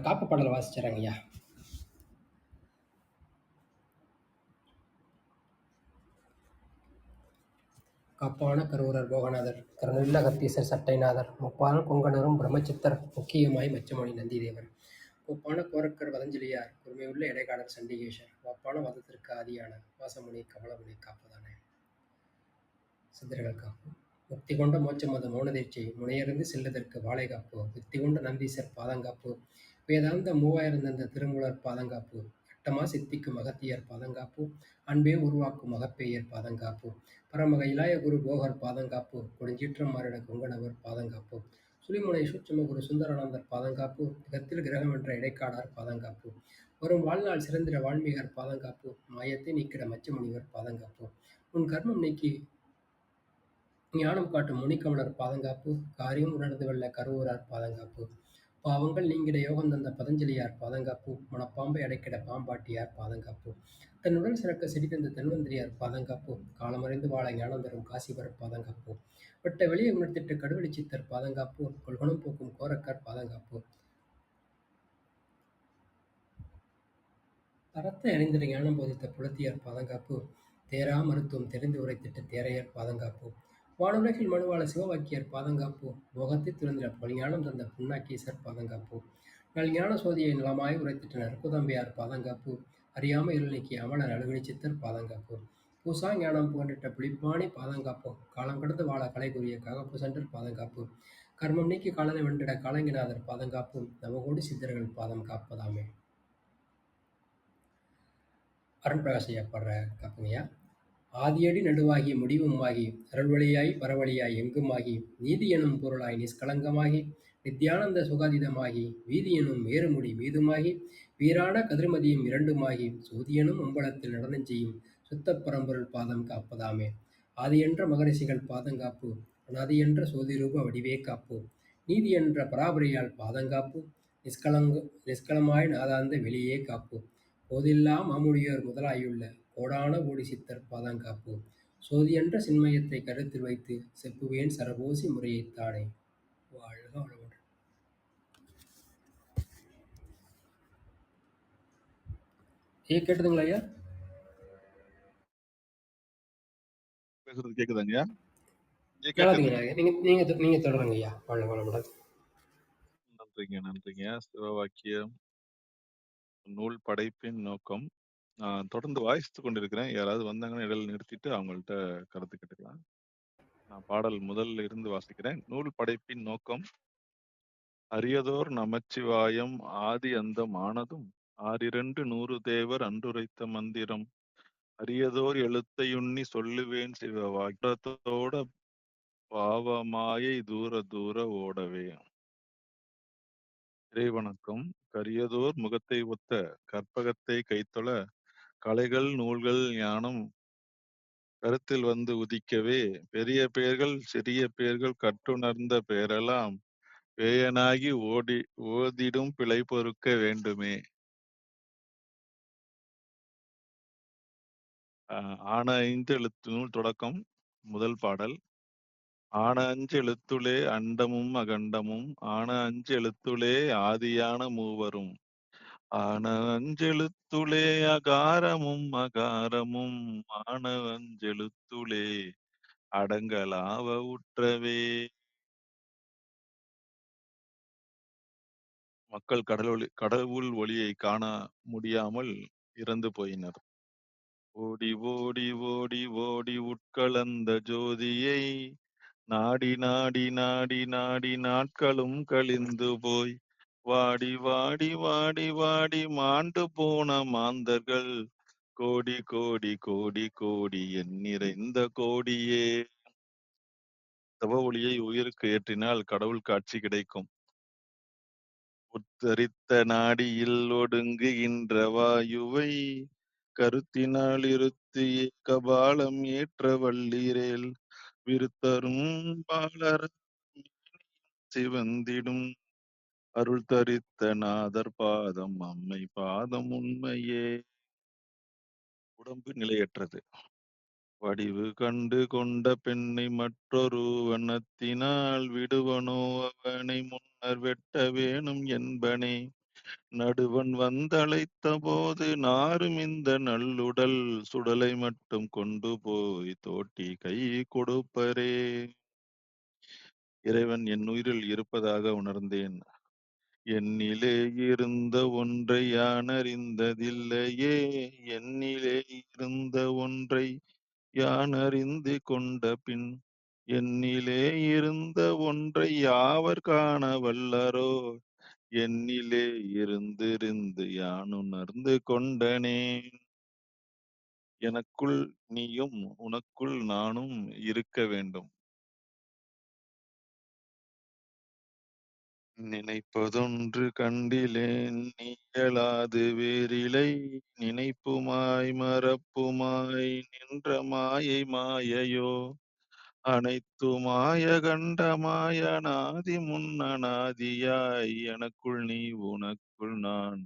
காப்பு பாடல் வாசிச்சுறேங்க ஐயா. காப்பான கருவூரர் போகநாதர் கருணுள்ள கத்தீசர் சட்டைநாதர் முப்பான கொங்கணரும் பிரம்மசித்தர் முக்கியமாய் மச்சமணி நந்திதேவர் ஒப்பான கோரக்கர் வதஞ்சலியார் உரிமையுள்ள இடைக்காடர் சண்டிகேஷர் ஒப்பான வதத்திற்கு ஆதியான வாசமுனி கமலமுனி காப்பதானே. சித்தர்கள் காப்பு முக்தி கொண்ட மோட்சமது மௌனதீட்சை முனையறிந்து செல்லுதற்கு வாழை காப்பு யுக்தி கொண்ட நந்தீசர் பாதங்காப்பு வேதாந்த 3000 தந்த திருமூலர் பாதங்காப்பு அட்டமா சித்திக்கும் அகத்தியர் பாதங்காப்பு அன்பே உருவாக்கும் மகப்பேயர் பாதங்காப்பு பரமக இலாய குரு போகர் பாதங்காப்பு கொடுஞ்சீற்றம் மாறிட கொங்கணவர் பாதங்காப்பு சுழிமுனை சூட்சும குரு சுந்தரானந்தர் பாதங்காப்பு திகத்தில் கிரகம் என்ற இடைக்காடார் பாதங்காப்பு வரும் வாழ்நாள் சிறந்திர வால்மீகர் பாதங்காப்பு மாயத்தை நீக்கிட மச்சமுனிவர் பாதங்காப்பு உன் கர்மம் நீக்கி ஞானம் காட்டும் முனிக்கமலர் பாதங்காப்பு காரியம் உணர்ந்து வெல்ல கருவூரார் பாதங்காப்பு பாவங்கள் நீங்கிட யோகம் தந்த பதஞ்சலியார் பாதங்காப்பு மனப்பாம்பை அடைக்கிட பாம்பாட்டியார் பாதங்காப்பு தன் உடல் சிறக்க செடி தந்த தன்வந்திரியார் பாதங்காப்பு காலமறிந்து வாழ ஞானம் தரும் காசிபர் பாதங்காப்பு வெட்ட வெளியே உணர்த்திட்டு கடுவெளி சித்தர் பாதங்காப்பு கொள்குணம் போக்கும் கோரக்கர் பாதங்காப்பு அறத்தை அறிந்திட ஞானம் போதித்த புலத்தியார் பாதங்காப்பு தேரா மருத்துவம் தெரிந்து உரைத்திட்ட தேரையர் பாதங்காப்பு வானுலகில் மனுவாள சிவவாக்கியர் பாதங்காப்பு போகத்தை துறந்திட பல்ஞானம் தந்த புண்ணாக்கீசர் பாதங்காப்பு நல்ஞான சோதியை நலமாய் உரைத்திட்ட நற்புதம்பையார் பாதங்காப்பு அறியாம இருள் நீக்கிய அமல நடுவழி சித்தர் பாதங்காப்பு பூசா ஞானம் புகண்டிட்ட புலிப்பாணி பாதங்காப்பு காலம் கடந்து வாழ கலை கூறிய காகப்பு சென்றர் பாதங்காப்பு கர்மம் நீக்கி காலனை வென்றிட காலங்கிநாதர் பாதங்காப்பு நவகோடி சித்தர்கள் பாதம் காப்பதாமே. அருண்பிரகாஷ் ஐயா பாடுற காப்புங்கய்யா. ஆதியடி நடுவாகி முடிவுமாகி அருள்வழியாய் பரவழியாய் எங்குமாகி நீதி எனும் பொருளாய் நிஷ்களங்கமாகி நித்யானந்த சுகாதீதமாகி வீதி எனும் மேறுமுடி மீதுமாகி வீரான கதிர்மதியும் இரண்டுமாகி சூதியனும் அம்பலத்தில் நடனம் செய்யும் சுத்தப் பரம்பொருள் பாதம் காப்பதாமே. ஆதி என்ற மகரிஷிகள் பாதங்காப்பு அனாதி என்ற சோதிரூப வடிவே காப்பு நீதி என்ற பராபரியால் பாதங்காப்பு நிஷ்களமாய் நாதாந்த வெளியே காப்பு போதில்லா மாமுடியோர் முதலாயுள்ள கோடான கோடி சித்தர் பாதங்காப்பு சோதியென்ற சின்மயத்தை கருத்தில் வைத்து செப்புவேன் சரபோசி முறையைத்தானே. வாழ்க வளமுடன். ஐயா கேட்டுதுங்களா ஐயா? பேசுறது கேக்குதாங்கய்யா? நல்லாதுங்களா ஐயா? நீங்க தொடருங்க ஐயா. வாழ்க வளமுடன். நன்றிங்க. சிவவாக்கியம் நூல் படைப்பின் நோக்கம். நான் தொடர்ந்து வாசித்துக் கொண்டிருக்கிறேன். யாராவது வந்தாங்கன்னா இடையில நிறுத்திட்டு அவங்கள்ட்ட கருத்து கேட்டுக்கலாம். நான் பாடல் முதல்ல இருந்து வாசிக்கிறேன். நூல் படைப்பின் நோக்கம் அரியதோர் நமச்சிவாயம் ஆதி அந்தம் ஆனதும் ஆறிரண்டு நூறு தேவர் அன்றுரைத்த மந்திரம் அரியதோர் எழுத்தையுண்ணி சொல்லுவேன் சிவவாக்கியத்தோட பாவமாயை தூர தூர ஓடவே. இறைவணக்கம். கரியதோர் முகத்தை ஒத்த கற்பகத்தை கைத்தொழ கலைகள் நூல்கள் ஞானம் கருத்தில் வந்து உதிக்கவே பெரிய பேர்கள் சிறிய பேர்கள் கற்றுணர்ந்த பேரெல்லாம் பேயனாகி ஓதிடும் பிழை பொறுக்க வேண்டுமே. ஆன 5 எழுத்து நூல் தொடக்கம். முதல் பாடல். ஆன 5 எழுத்துளே அண்டமும் அகண்டமும் ஆன 5 எழுத்துளே ஆதியான மூவரும் ஆன 5 எழுத்துளே அகாரமும் அகாரமும் ஆன 5 எழுத்துளே அடங்கலாவ உற்றவே. மக்கள் கடவுள் ஒளியை காண முடியாமல் இறந்து போயினர். ஓடி ஓடி ஓடி ஓடி உட்கலந்த ஜோதியை நாடி நாடி நாடி நாடி நாட்களும் கழிந்து போய் வாடி வாடி வாடி வாடி மாண்டு போன மாந்தர்கள் கோடி கோடி கோடி கோடி என் நிறைந்த கோடியே. தவ ஒளியை உயிருக்கு ஏற்றினால் கடவுள் காட்சி கிடைக்கும். உத்தரித்த நாடியில் ஒடுங்குகின்ற வாயுவை கருத்தினால் இருத்தி கபாலம் ஏற்ற வல்லீரேல் விருத்தரும் பாலர் சிவந்திடும் அருள் தரித்த நாதர் பாதம் அம்மை பாதம் உண்மையே. உடம்பு நிலையற்றது. வடிவு கண்டு கொண்ட பெண்ணை மற்றொரு வண்ணத்தினால் விடுவனோ அவனை முன்னர் வெட்ட வேணும் என்பனே. நடுவன் வந்தழைத்த போது நாரும் இந்த நல்லுடல் சுடலை மட்டும் கொண்டு போய் தோட்டி கை கொடுப்பரே. இறைவன் என் உயிரில் இருப்பதாக உணர்ந்தேன். என்னிலே இருந்த ஒன்றை யான் அறிந்ததில்லையே. என்னிலே இருந்த ஒன்றை யான் அறிந்து கொண்ட பின் என்னிலே இருந்த ஒன்றை யாவர் காண வல்லரோ. என்னிலே இருந்திருந்து யான் உணர்ந்து கொண்டனே. எனக்குள் நீயும் உனக்குள் நானும் இருக்க வேண்டும். நினைப்பதொன்று கண்டிலேன் நீயலாது வேறிலை. நினைப்புமாய் மறப்புமாய் நின்ற மாயை மாயையோ. அனைத்துமாய கண்டமாய அநாதி முன்னநாதியாய் எனக்குள் நீ உனக்குள் நான்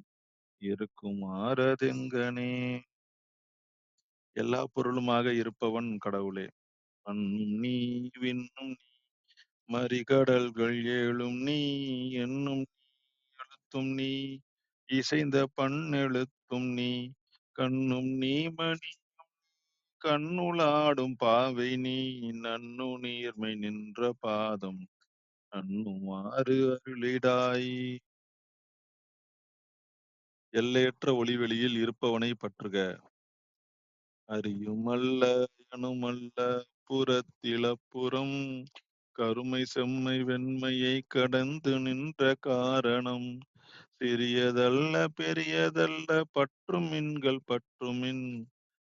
இருக்குமாறதெங்கனே. எல்லா பொருளுமாக இருப்பவன் கடவுளே. மண்ணும் நீ விண்ணும் நீ மறிகடல்கள் ஏழும் நீ என்னும் எழுத்தும் நீ இசைந்த பண்ணெழுத்தும் நீ கண்ணும் நீ மணி கண்ணுளாடும் பாவை நீ நன்னு நீர்மை நின்ற பாதம் நன்னுமாறு அருளிடாய். எல்லையற்ற ஒளிவெளியில் இருப்பவனை பற்றுக. அறியுமல்ல எனுமல்ல புறத்திலப்புறம் கருமை செம்மை வெண்மையை கடந்து நின்ற காரணம் சிறியதல்ல பெரியதல்ல பற்றும் மின்கள் பற்றுமின்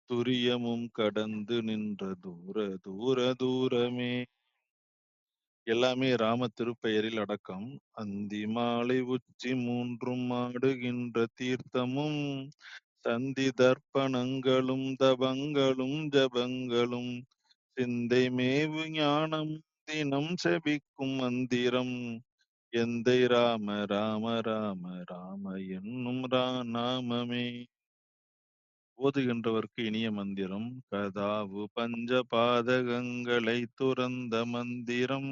துரியமும் கடந்து நின்ற தூர தூர தூரமே. எல்லாமே ராம திருப்பெயரில் அடக்கம். அந்தி மாலை உச்சி மூன்றும் ஆடுகின்ற தீர்த்தமும் சந்தி தர்ப்பணங்களும் தபங்களும் ஜபங்களும் சிந்தை மேவு ஞானம் தினம் செபிக்கும் மந்திரம் எந்தை ராம ராம ராம ராம என்னும் நாமமே. ஓதுகின்றவர்க்கு இனிய மந்திரம். கதாவு பஞ்ச பாதகங்களை துறந்த மந்திரம்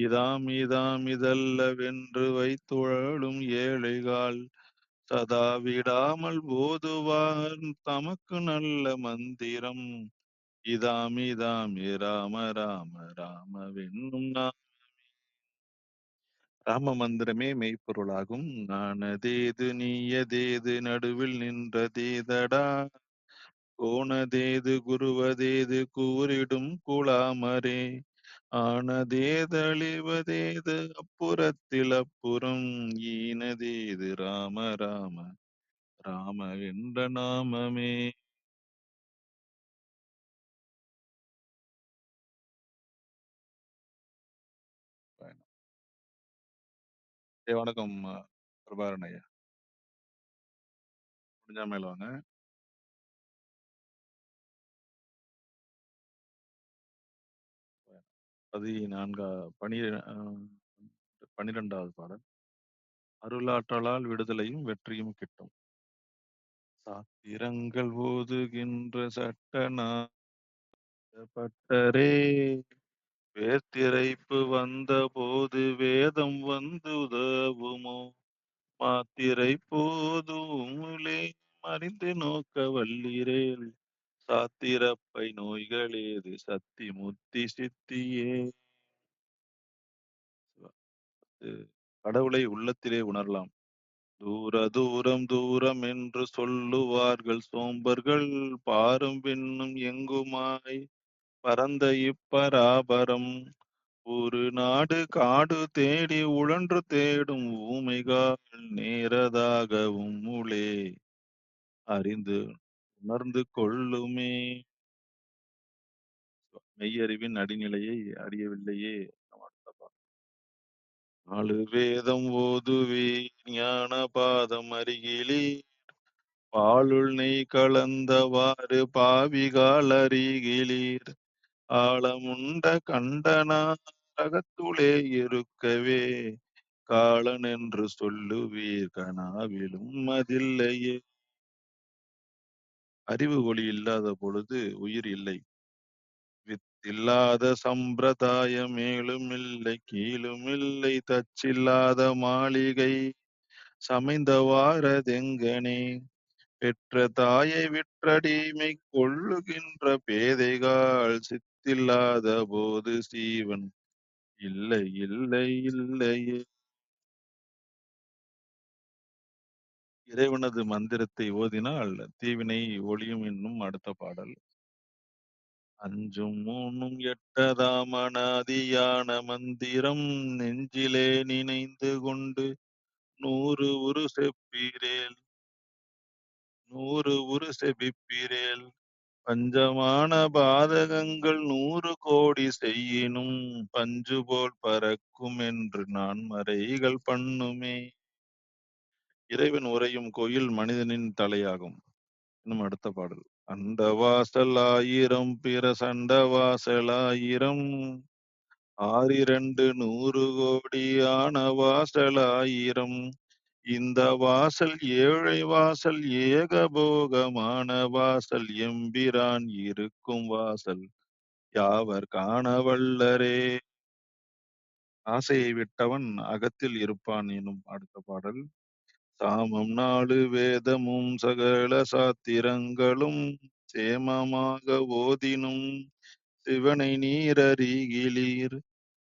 இதாம் இதாம் இதல்லவென்று வைத்துழலும் ஏழைகால் சதா விடாமல் ஓதுவார் தமக்கு நல்ல மந்திரம் இதாம் இதாம் ராம ராம ராமவென்னும் ராம மந்திரமே மெய்ப்பொருளாகும். நானதேது நீயதேது நடுவில் நின்றதேதடா கோணதேது குருவதேது கூறிடும் குழாமரே ஆனதேதழிவதேது அப்புறத்தில் அப்புறம் ஈனதேது ராம ராம ராம என்ற நாமமே. வணக்கம் பிரபாகரன் ஐயா. முடிஞ்சா மேல வாங்க. பனிரெண்டாவது பாடல். அருளாற்றலால் விடுதலையும் வெற்றியும் கிட்டும். சாத்திரங்கள் ஓதுகின்ற சட்டநாதப்பட்டரே வேத்திரைப்பு வந்த போது வேதம் வந்து உதவுமோ மாத்திரை போதுமுலே மறிந்து நோக்க வல்லீரேல் சாத்திரப்பை நோய்களேது சத்தி முத்தி சித்தியே. கடவுளை உள்ளத்திலே உணரலாம். தூர தூரம் தூரம் என்று சொல்லுவார்கள் சோம்பர்கள் பாரும் விண்ணும் எங்குமாய் பரந்த இப்பராபரம் ஒரு நாடு காடு தேடி உழன்று தேடும் ஊமைகால் நேரதாகவும் உளே அறிந்து உணர்ந்து கொள்ளுமே. மெய்யறிவின் அடிநிலையை அறியவில்லையே. நாலு வேதம் ஓதுவே ஞான பாதம் அருகிலே பாலுள் நெய் கலந்தவாறு பாவிகால் அருகிலீர் ஆழமுண்ட கண்டனாகத்துளே இருக்கவே காலன் என்று சொல்லுவீர் கனாவிலும் அதில்லையே. அறிவு ஒளி இல்லாத பொழுது உயிர் இல்லை. வித்தில்லாத சம்பிரதாயம் மேலும் இல்லை கீழும் இல்லை தச்சில்லாத மாளிகை சமைந்தவாறதெங்கனே பெற்ற தாயை விற்றடிமை கொள்ளுகின்ற பேதைகள் சித்தில்லாத போது சீவன் இல்லை இல்லை இல்லையே. இறைவனது மந்திரத்தை ஓதினால் தீவினை ஒளியும் என்னும் அடுத்த பாடல். அஞ்சும் மூணும் எட்டதாம் அனாதியான மந்திரம் நெஞ்சிலே நினைந்து கொண்டு நூறு உரு செப்பீரேல் நூறு உரு செபிப்பீரேல் பஞ்சமான பாதகங்கள் 100 கோடி செய்யினும் பஞ்சு போல் பறக்கும் என்று நான் மறைகள் பண்ணுமே. இறைவன் உறையும் கோயில் மனிதனின் தலையாகும். இன்னும் அடுத்த பாடல். அண்டவாசல் 1000 பிற சண்டவாசல் 1000 ஆறிரண்டு 100 கோடி ஆன வாசல் 1000 இந்த வாசல் ஏழை வாசல் ஏகபோகமான வாசல் எம்பிரான் இருக்கும் வாசல் யாவர் காண வல்லரே. ஆசையை விட்டவன் அகத்தில் இருப்பான் எனும் அடுத்த பாடல். சாமம் 4 வேதமும் சகல சாத்திரங்களும் சேமமாக ஓதினும் சிவனை நீரறிகிலீர்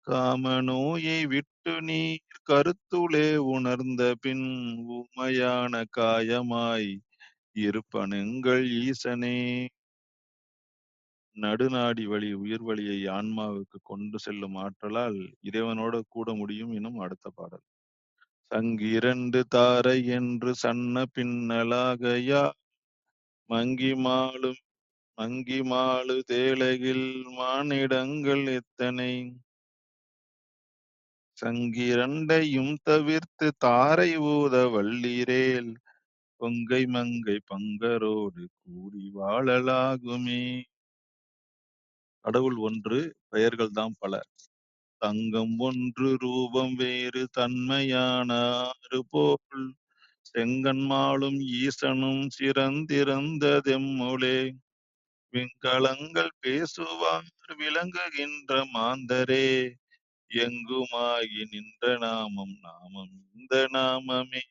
காம நோயை விட்டு நீர் கருத்துளே உணர்ந்த பின் ஊமையான காயமாய் இருப்பனெங்கள் ஈசனே. நடுநாடி வழி உயிர் வழியை ஆன்மாவுக்கு கொண்டு செல்லும் ஆற்றலால் இறைவனோட கூட முடியும் எனும் அடுத்த பாடல். சங்கிரண்டு தாரை என்று சன்ன பின்னலாகையா மங்கி மாளு தேளைகில் மானிடங்கள் எத்தனை சங்கிரண்டையும் தவிர்த்து தாரை ஊத வல்லீரேல் பொங்கை மங்கை பங்கரோடு கூடி வாழலாகுமே. கடவுள் ஒன்று, பெயர்கள் தாம் பல. தங்கம் ஒன்று ரூபம் வேறு தன்மையான ஆறு போல் செங்கன்மாலும் ஈசனும் சிறந்திறந்ததெம்முளே விண்கலங்கள் பேசுவார் விளங்குகின்ற மாந்தரே எங்குமாகி நின்ற நாமம் நாமம் இந்த நாமமே.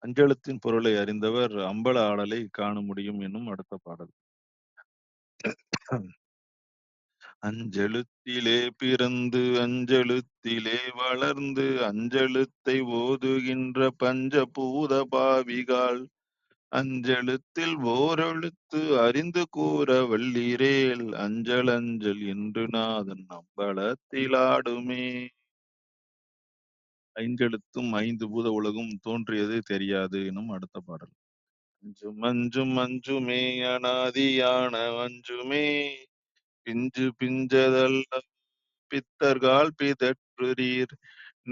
அஞ்செழுத்தின் பொருளை அறிந்தவர் அம்பல ஆடலை காண முடியும் என்னும் அடுத்த பாடல். அஞ்செழுத்திலே பிறந்து அஞ்செழுத்திலே வளர்ந்து அஞ்செழுத்தை ஓதுகின்ற பஞ்சபூத பாவிகாள் அஞ்செழுத்தில் ஓரெழுத்து அறிந்து கூற வல்லீரேல் அஞ்சல் அஞ்சல் என்று நாதன் அம்பலத்திலாடுமே. ஐந்தெழுத்தும் 5 பூத உலகும் தோன்றியது தெரியாது எனும் அடுத்த பாடல். அஞ்சும் அஞ்சும் அஞ்சுமே அனாதியான அஞ்சுமே பிஞ்சு பிஞ்சதல்ல பித்தர்கால் பிதற்றுரீர்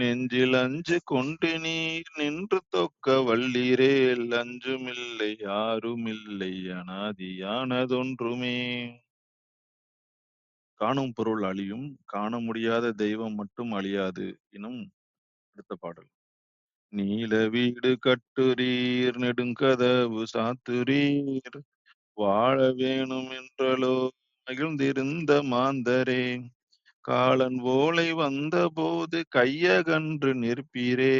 நெஞ்சில் அஞ்சு கொண்டு நீர் நின்று தொக்க வல்லீரேல் அஞ்சுமில்லை யாருமில்லை அனாதியானதொன்றுமே. காணும் பொருள் அழியும் காண முடியாத தெய்வம் மட்டும் அழியாது எனும் அடுத்த பாடல். நீல வீடு கட்டுரீர் நெடுங்கதவு சாத்துரீர் வாழ வேணும் என்றலோ மகிழ்ந்திருந்த மாந்தரே காலன் ஓலை வந்தபோது கையகன்று நிற்பீரே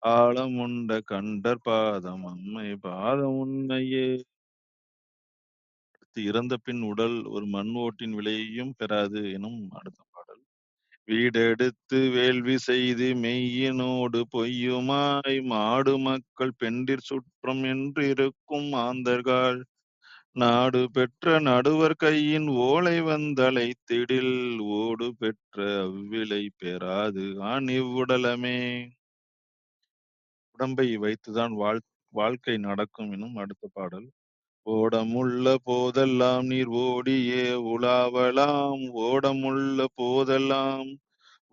ஆழமுண்ட கண்டர் பாதம் அம்மை பாதம் உண்மையே. இறந்த பின் உடல் ஒரு மண் ஓட்டின் விலையையும் பெறாது எனும் அடுத்த பாடல். வீடெடுத்து வேள்வி செய்து மெய்யினோடு பொய்யுமாய் மாடு மக்கள் பெண்டிர் சுற்றம் என்று இருக்கும் மாந்தர்கள் நாடு பெற்ற நடுவர் கையின் ஓலை வந்தழைத்திடில் ஓடு பெற்ற அவ்விலை பெறாது ஆன் இவ்வுடலமே. உடம்பை வைத்துதான் வாழ்க்கை நடக்கும் எனும் அடுத்த பாடல். ஓடமுள்ள போதெல்லாம் நீர் ஓடியே உலாவலாம் ஓடமுள்ள போதெல்லாம்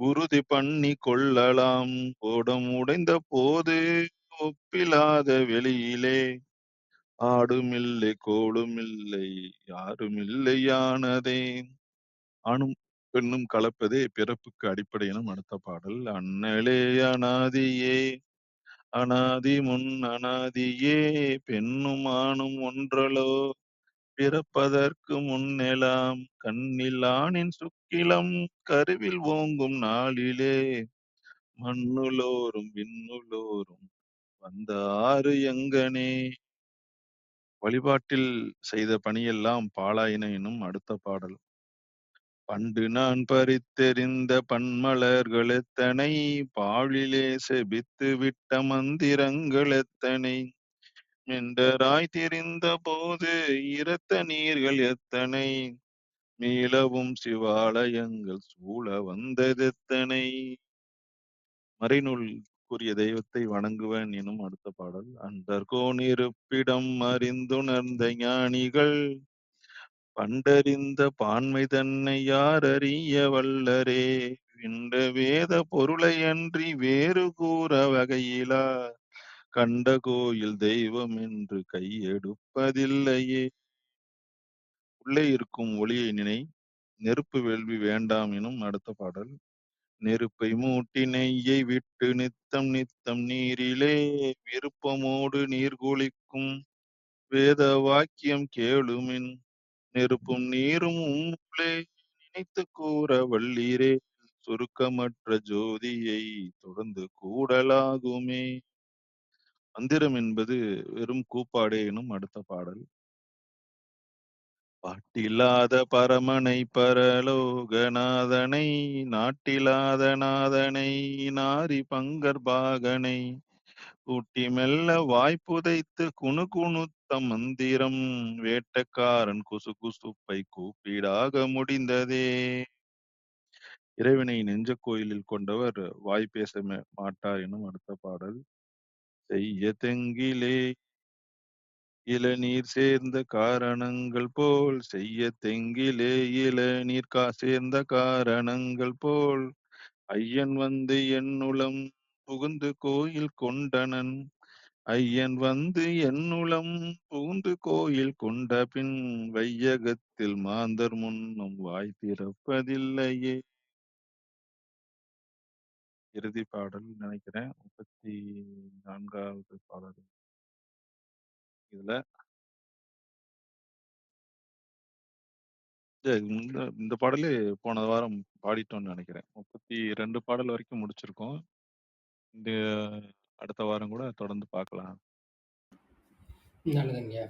உறுதி பண்ணி கொள்ளலாம் ஓடம் உடைந்த போது ஒப்பிலாத வெளியிலே ஆடுமில்லை கோளுமில்லை யாருமில்லையானதே. ஆணும் பெண்ணும் கலப்பதே பிறப்புக்கு அடிப்படை எனும் அடுத்த பாடல். அண்ணலே அனாதியே அனாதி முன் அனாதியே பெண்ணும் ஆணும் ஒன்றலோ பிறப்பதற்கு முன்னெலாம் கண்ணில் ஆணின் சுக்கிலம் கருவில் ஓங்கும் நாளிலே மண்ணுலோரும் விண்ணுலோரும் வந்தாரு எங்கனே. வழிபாட்டில் செய்த பணியெல்லாம் பாழாயின எனும் அடுத்த பாடல். பண்டு நான் பறித்தெறிந்த பன்மலர்கள் எத்தனை, பாழிலே செபித்து விட்ட மந்திரங்கள் எத்தனை, மெண்டராய் திரிந்த போது இரத்த நீர்கள் எத்தனை, மீளவும் சிவாலயங்கள் சூழ வந்ததெத்தனை. மறைநூல் கூறிய தெய்வத்தை வணங்குவன் எனும் அடுத்த பாடல். அண்டர்கோன் இருப்பிடம் அறிந்துணர்ந்த ஞானிகள், பண்டறிந்த பான்மை தன்னை யார் அறிய வல்லரே, விண்ட வேத பொருளையன்றி வேறு கூற வகையிலா, கண்ட கோயில் தெய்வம் என்று கையெடுப்பதில்லையே. உள்ளே இருக்கும் ஒளியை நினை, நெருப்பு வேள்வி வேண்டாம் எனும் அடுத்த பாடல். நெருப்பை மூட்டி நெய்யை விட்டு நித்தம் நித்தம் நீரிலே, விருப்பமோடு நீர் குளிக்கும் வேத வாக்கியம் கேளுமின், நெருப்பும் நீரும் உம்முள்ளே நினைத்து கூற வல்லீரே, சுருக்கமற்ற ஜோதியை தொடர்ந்து கூடலாகுமே. மந்திரம் என்பது வெறும் கூப்பாடே எனும் அடுத்த பாடல். பாட்டில்லாத பரமனை பரலோகநாதனை, நாட்டிலாத நாதனை நாரி பங்கர்பாகனை, கூட்டி மெல்ல வாய்ப்புதைத்து குணுகுணுத்த மந்திரம், வேட்டக்காரன் குசுகுசுப்பை கூப்பிடாக முடிந்ததே. இறைவனை நெஞ்ச கோயிலில் கொண்டவர் வாய் பேச மாட்டார் எனும் அடுத்த பாடல். செய்ய தெங்கிலே இளநீர் சேர்ந்த காரணங்கள் போல், செய்ய தெங்கிலே இளநீர் சேர்ந்த காரணங்கள் போல், ஐயன் வந்து என்னுளம் புகுந்து கோயில் கொண்டனன், ஐயன் வந்து என்னுளம் புகுந்து கோயில் கொண்ட பின், வையகத்தில் மாந்தர் முன்னும் வாய் திறப்பதில்லையே. இறுதி பாடல் நினைக்கிறேன், 34வது பாடல். இதுல இந்த பாடலே போன வாரம் பாடிட்டோம்னு நினைக்கிறேன். 32 பாடல் வரைக்கும் முடிச்சிருக்கோம். இந்த அடுத்த வாரம் கூட தொடர்ந்து பார்க்கலாம். நல்லதுங்கய்யா.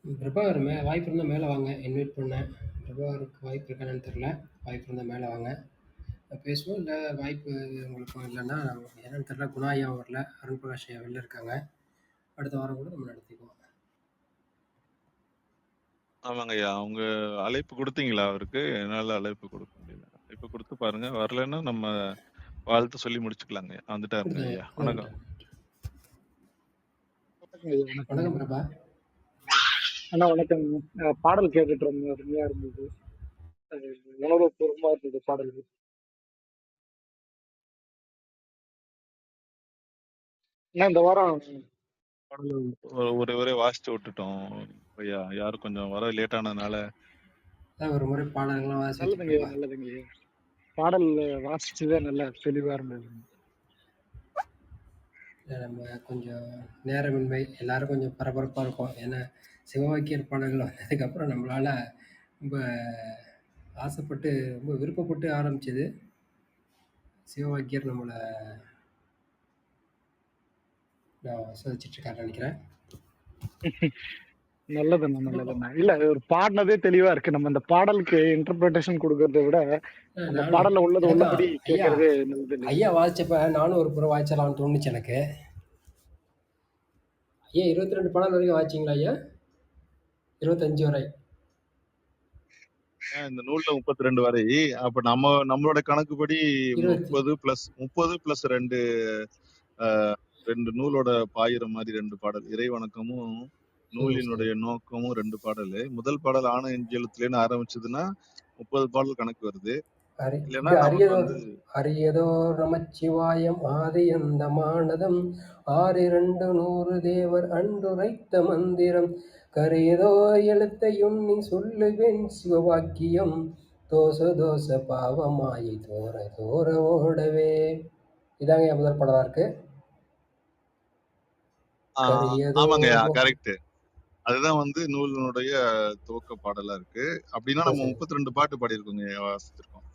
பிரபாகர் வாய்ப்பு இருந்தால் மேலே வாங்க. இன்வைட் பண்ணேன். பிரபாகருக்கு வாய்ப்பு இருக்கான்னு தெரில. வாய்ப்பு இருந்தால் மேலே வாங்க, பேசுவோம். இல்லை வாய்ப்பு உங்களுக்கு இல்லைன்னா என்னன்னு தெரில, குணா ஐயா வரல, அருண் பிரகாஷ் ஐயா வெளில இருக்காங்க. அடுத்த வாரம் கூட நம்ம நடத்திக்குவோம். ஆமாங்க ஐயா, அவங்க அழைப்பு கொடுத்தீங்களா அவருக்கு? என்னால அழைப்பு கொடுக்க முடியல. அழைப்பு கொடுத்து பாருங்க, வரலைன்னா நம்ம வாழ்த்து சொல்லி முடிச்சுக்கலாங்க. வந்துட்டாருங்க ஐயா. வணக்கம். வணக்கம் பிரபா. அண்ணா வணக்கம். பாடல் கேட்டுட்டு இருந்தேன், அருமையா இருந்தது, உணர்வுபூர்வமா இருந்தது பாடல்கள். இந்த வாரம் ஒரு ஒரே வாசிச்சு விட்டுட்டோம் ஐயா. யாரும் கொஞ்சம் வர லேட் ஆனதுனால ஒரு முறை பாடல்கள்லாம் நல்லதுங்க நல்லதுங்க. பாடல் வாசிச்சதே நல்ல தெளிவா இருந்தது. நம்ம கொஞ்சம் நேரமின்மை, எல்லாரும் கொஞ்சம் பரபரப்பாக இருக்கும். ஏன்னா சிவவாக்கியர் பாடல்கள் வந்ததுக்கப்புறம் நம்மளால் ரொம்ப ஆசைப்பட்டு ரொம்ப விருப்பப்பட்டு ஆரம்பிச்சது. சிவவாக்கியர் நம்மளை நான் சோதிச்சிட்ருக்காருன்னு நினைக்கிறேன். நல்லதுண்ணா நல்லதுண்ணா. இல்ல ஒரு பாடினதே தெளிவா இருக்கு. நம்ம இந்த பாடலுக்கு இன்டர்பிரேஷன் கொடுக்கறத விட அந்த பாடல்ல உள்ளது உள்ளபடி கேட்கறதே நல்லது. ஐயா வாசிச்சப்ப நானும் ஒரு புற வாய்ச்சலாம்னு தோணுச்சு எனக்கு. ஐயா 22 பாடல் வரைக்கும் வாய்ச்சிங்களா ஐயா? 25 வரை இந்த நூல்ல 32 வரை. அப்ப நம்மளோட கணக்குப்படி 30 பிளஸ் 2 நூலோட பாயிற மாதிரி 2 பாடல். இறை வணக்கமும் நூலினுடைய நோக்கமும் 2 பாடல். முதல் பாடல் ஆன எழுத்துலேன்னு ஆரம்பிச்சதுன்னா 30 பாடல் கணக்கு வருது. அரியதோர் நமச்சிவாயம் ஆதி அந்தமானதம் 6 தேவர் அன்றுரைத்த மந்திரம் கரியதோ எழுத்தையும் நீ சொல்லுவேன் சிவவாக்கியம் தோச தோச பாவமாயி தோர தோர ஓடவே. இதாங்க என் முதல் பாடலா இருக்கு. ஆமாங்க, கரெக்ட். அதுதான் வந்து நூலினுடைய துவக்க பாடலா இருக்கு. அப்படின்னா நம்ம 32 பாட்டு பாடியிருக்கோங்க, வாசிச்சிருக்கோம்.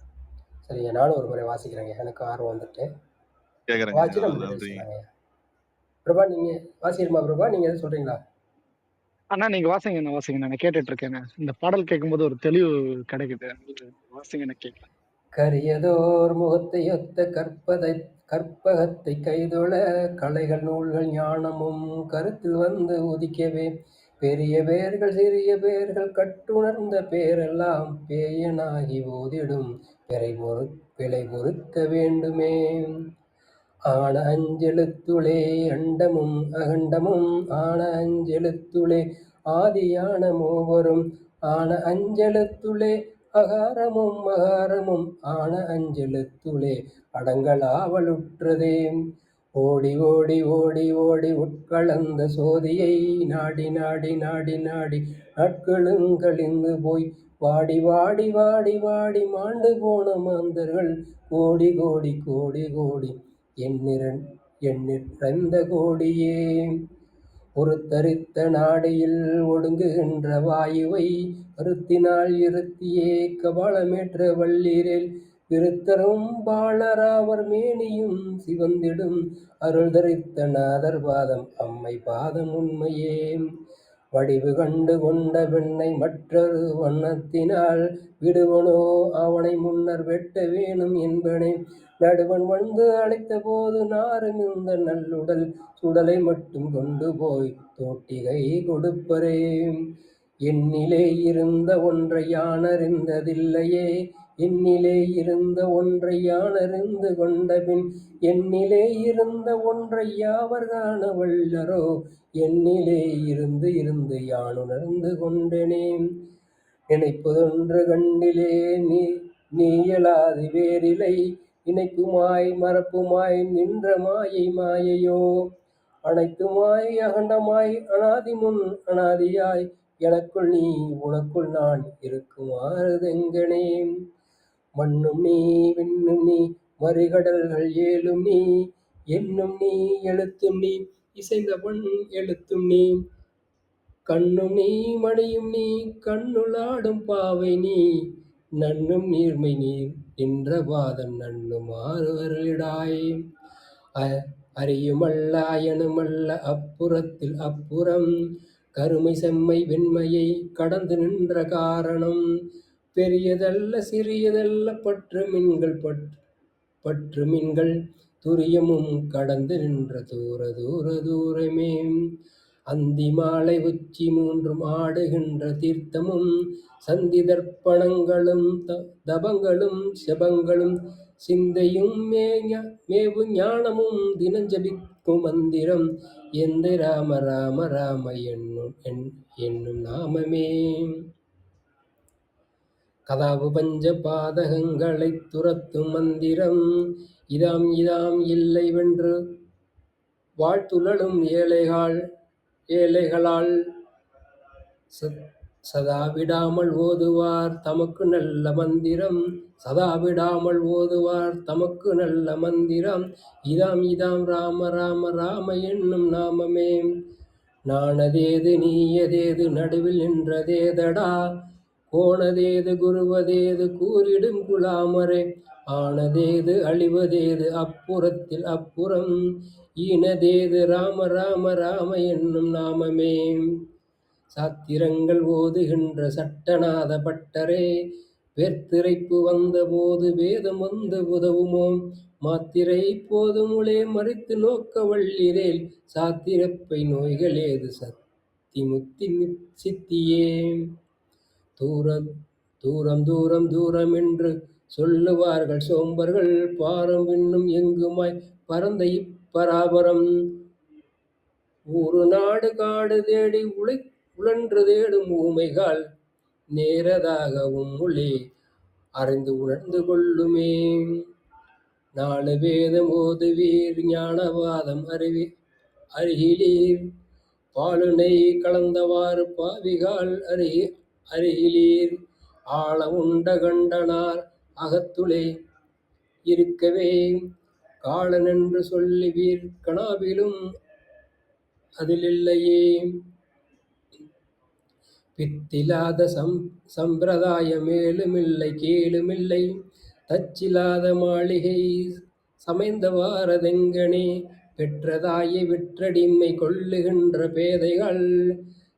சரிங்க, நானும் ஒரு முறை வாசிக்கிறேங்க, எனக்கு ஆர்வம் வந்துட்டு. கேக்குறேங்க. வாசிட்டு நம்ம பதில் நன்றிங்க. சொல்லலாங்க. பிரபா நீங்க வாசிடுமா பிரபா? நீங்க எதுவும் சொல்றீங்களா? அண்ணா நீங்க வாசிங்க, நான் கேட்டுட்டு இருக்கேன். இந்த பாடல் கேட்கும்போது ஒரு தெளிவு கிடைக்குது. வாசிங்க, நான் கேட்கலாம். கரியதோர் முகத்தையொத்த கற்பகத்தை கைதொழ கலைகள் நூல்கள் ஞானமும் கருத்தில் வந்து உதிக்கவே பெரிய பேர்கள் சிறிய பேர்கள் கட்டுணர்ந்த பேரெல்லாம் பேயனாகி ஓதிடும் பிழை பொறுக்க வேண்டுமே. ஆன அஞ்செழுத்துளே அண்டமும் அகண்டமும் ஆன அஞ்செழுத்துளே ஆதியான மூவரும் ஆன அஞ்செழுத்துளே அகாரமும் மகாரமும் ஆன அஞ்செழுத்துளே அடங்கலாவலுற்றதே. ஓடி ஓடி ஓடி ஓடி உட்கலந்த சோதியை நாடி நாடி நாடி நாடி நாட்களும் கழிந்து போய் வாடி வாடி வாடி வாடி மாண்டு போன மாந்தர்கள் கோடி கோடி கோடி கோடி எண்ணிறந்த கோடியே. ஒருத்தரித்த நாடியில் ஒடுங்குகின்ற வாயுவை கருத்தினால் இருத்தியே கபாலமேற்ற வள்ளீரேல் விருத்தரும் பாலராவர் மேனியும் சிவந்திடும் அருள் தரித்த நாதர் பாதம் அம்மை பாதம் உண்மையே. வடிவு கண்டு கொண்ட பெண்ணை மற்றொரு வண்ணத்தினால் விடுவனோ அவனை முன்னர் வெட்ட வேணும் என்பனே. நடுவன் வந்து அழைத்த போது நாரும் இந்த நல்லுடல் சுடலை மட்டும் கொண்டு போய் தோட்டிகை கொடுப்பரே. என்னிலே இருந்த ஒன்றை யானறிந்ததில்லையே என்னிலே இருந்த ஒன்றை யானறிந்து கொண்டபின் என்னிலே இருந்த ஒன்றை யாவர் காண வல்லரோ என்னிலே இருந்து இருந்து யானுணர்ந்து கொண்டனே. நினைப்பதொன்று கண்டிலே நீயலாது வேறிலை இணைப்புமாய் மறப்புமாய் நின்ற மாயை மாயையோ அனைத்துமாய் அகண்டமாய் அனாதிமுன் அனாதியாய் எனக்குள் நீ உனக்குள் நான் இருக்குமாறுதெங்கனே. மண்ணும் நீ விண்ணும் நீ மறிகடல்கள் ஏழும் நீ என்னும் நீ எழுத்தும் நீ இசைந்தவன் எழுத்தும் நீ கண்ணும் நீ மணியும் நீ கண்ணுளாடும் பாவை நீ நன்னும் நீர்மை நீர் நின்ற பாதம் நன்னுமாறு அருளிடாய். அறியுமல்ல அயனுமல்ல அப்புறத்தில் அப்புறம் கருமை செம்மை வெண்மையை கடந்து நின்ற காரணம் பெரியதல்ல சிறியதல்ல பற்று மீன்கள் துரியமும் கடந்து நின்ற தூர தூர தூரமே. அந்தி மாலை உச்சி மூன்றும் ஆடுகின்ற தீர்த்தமும் சந்தி தர்ப்பணங்களும் தபங்களும் செபங்களும் சிந்தையும் மேவு ஞானமும் தினஞ்சபிக்கும் மந்திரம் எந்த ராம ராம ராம என்னும் நாமமே. கதாவு பஞ்ச பாதகங்களை துரத்தும் மந்திரம் இதாம் இதாம் இல்லை வென்று வாழ்த்துழலும் ஏழைகளால் சதாவிடாமல் ஓதுவார் தமக்கு நல்ல மந்திரம் சதாவிடாமல் ஓதுவார் தமக்கு நல்ல மந்திரம் இதாம் இதாம் ராம ராம ராம என்னும் நாமமே. நானதேது நீயதேது நடுவில் நின்றதேதடா கோணதேது குருவதேது கூறிடும் குலாமரே ஆனதேது அழிவதேது அப்புறத்தில் அப்புறம் ஈனதேது ராம ராம ராம என்னும் நாமமே. சாத்திரங்கள் ஓதுகின்ற சட்டநாத பட்டரே வேர்த்திரைப்பு வந்த போது வேதம் வந்து உதவுமோ மாத்திரை போதுமுளே மறித்து நோக்க வள்ளிரேல் சாத்திரப்பை நோய்களேது சத்தி முத்தி சித்தியே. தூரம் தூரம் தூரம் தூரம் என்று சொல்லுவார்கள் சோம்பர்கள் பாரம் இன்னும் எங்குமாய் பரந்த இப்பராபரம் ஊரு நாடு காடு தேடி உழன்று தேடும் ஊமைகள் நேரதாகவும் உள்ளே அறிந்து உணர்ந்து கொள்ளுமே. நாலு வேதம் ஓதுவீர் ஞானவாதம் அருகிலீர் பாலுனை கலந்தவாறு பாவிகால் அருகிலீர் ஆள உண்ட கண்டனார் அகத்துளே இருக்கவே காலனென்று சொல்லுவீர் கனாவிலும் அதிலில்லையே. பித்திலாத சம்பிரதாய மேலுமில்லை கேளுமில்லை தச்சிலாத மாளிகை சமைந்த வாரதெங்கனே பெற்றதாயை விற்றடிமை கொள்ளுகின்ற பேதைகள்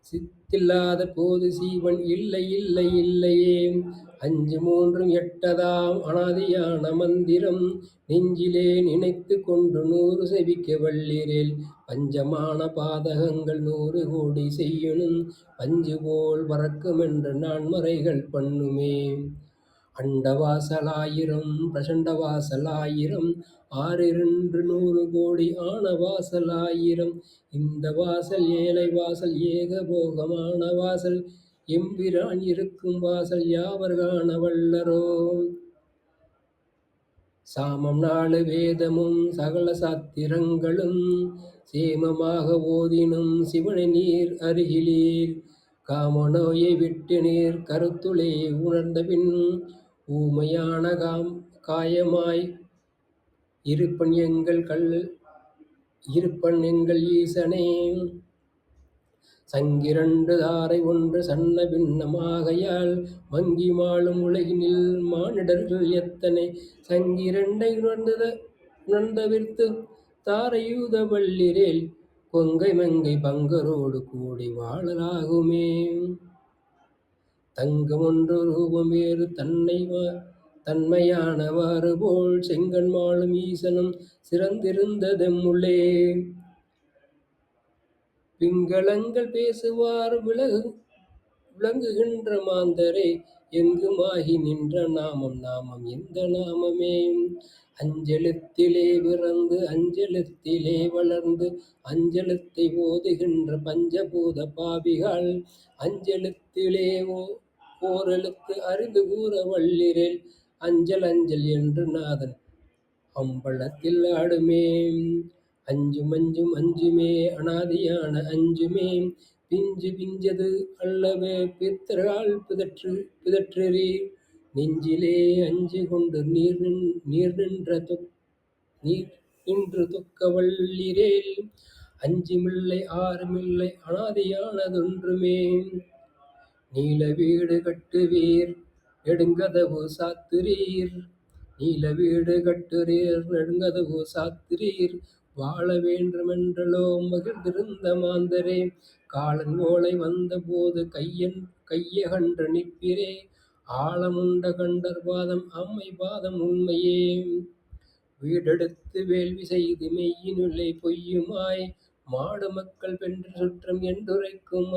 சித்தில்லாத போது சீவன் இல்லை இல்லை இல்லையே. அஞ்சு மூன்றும் எட்டதாம் அனாதியான மந்திரம் நெஞ்சிலே நினைத்து கொண்டு 100 செவிக்க வல்லிரேல் பஞ்சமான பாதகங்கள் 100 கோடி செய்யணும் பஞ்சு போல் பறக்குமென்று நான்மறைகள் பண்ணுமே. அண்டவாசலாயிரம் பிரசண்டவாசலாயிரம் 6 2 100 கோடி ஆன வாசலாயிரம் இந்த வாசல் ஏழை வாசல் ஏகபோகமான வாசல் எம்பிரான் இருக்கும் வாசல் யாவர் காண வல்லரோ. சாமம் 4 வேதமும் சகல சாத்திரங்களும் சேமமாக ஓதினும் சிவனை நீர் அருகிலீர் காமநோயை விட்டு நீர் கருத்துளே உணர்ந்தபின் ஊமையான காயமாய் இருப்பன் எங்கள் ஈசனே. சங்கிரண்டு தாரை ஒன்று சன்ன பின்னமாகையால் மங்கி மாளும் உலகினில் மானிடர்கள் எத்தனை சங்கிரண்டை உணர்ந்தவிர்த்து தாரையூத வல்லிரேல் கொங்கை மங்கை பங்கரோடு கூடி வாழலாகுமே. தங்கம் ஒன்று ரூபம் வேறு தன்மையானவாறு போல் செங்கன் மாளும் ஈசனும் சிறந்திருந்ததெம்முள்ளே. பிங்களங்கள் பேசுவார் விளங்குகின்ற மாந்தரே எங்குமாகி நின்ற நாமம் நாமம் எந்த நாமமே. அஞ்செழுத்திலே பிறந்து அஞ்செழுத்திலே வளர்ந்து அஞ்செழுத்தை ஓதுகின்ற பஞ்சபூத பாவிகள் அஞ்செழுத்திலே ஓரெழுத்து அறிந்து கூற வல்லிரேல் அஞ்சல் அஞ்சல் என்று நாதன் அம்பலத்தில் ஆடுமே. அஞ்சும் அஞ்சும் அஞ்சுமே அனாதியான அஞ்சுமே பிஞ்சு பிஞ்சது அல்லவே பித்தரால் பிதற்றீர் நெஞ்சிலே அஞ்சு கொண்டு நீர் நின்று தொக்க வல்லிரேல் அஞ்சுமில்லை ஆறுமில்லை அனாதியானதொன்றுமே. நீல வீடு கட்டுவீர் நெடுங்கதவு சாத்துறீர் நீல வீடு கட்டுறீர் நெடுங்கதவு சாத்துறீர் வாழ வேண்டுமென்றலோ மகிழ்ந்திருந்த மாந்தரே காலன் ஓலை வந்த போது கையகன்று நிற்பிரே ஆழமுண்ட கண்டர் பாதம் அம்மை பாதம் உண்மையே. வீடெடுத்து வேள்வி செய்து மெய்யினுள்ளே பொய்யுமாய் மாடு மக்கள் வென்று சுற்றம் என்றிருக்கும்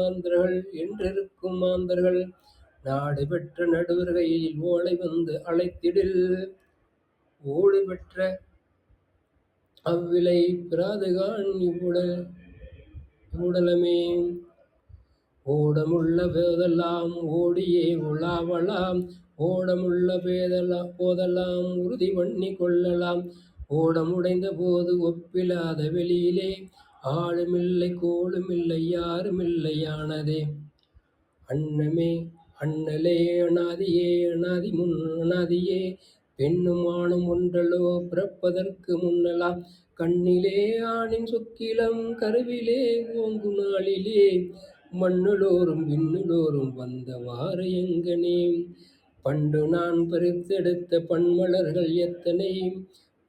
மாந்தர்கள் நாடு பெற்ற நடுவர் கையில் ஓலை வந்து அழைத்திடில் ஓடு பெற்ற அவ்விலை பிராதுகான் இவ்வுடலமே. ஓடமுள்ள போதெல்லாம் ஓடியே உலாவலாம் ஓடமுள்ள போதெல்லாம் உறுதி பண்ணி கொள்ளலாம் ஓடமுடைந்த போது ஒப்பில்லாத வெளியிலே ஆளுமில்லை கோளுமில்லை யாருமில்லையானதே. அண்ணலே அனாதியே அனாதி முன் அனாதியே பெண்ணும் ஆணும் ஒன்றலோ பிறப்பதற்கு முன்னலாம் கண்ணிலே ஆணின் சொக்கிலம் கருவிலே ஓங்கு நாளிலே மண்ணுளோரும் விண்ணுளோரும் வந்தவாறு எங்கனே. பண்டு நான் பறித்தெடுத்த பன்மலர்கள் எத்தனை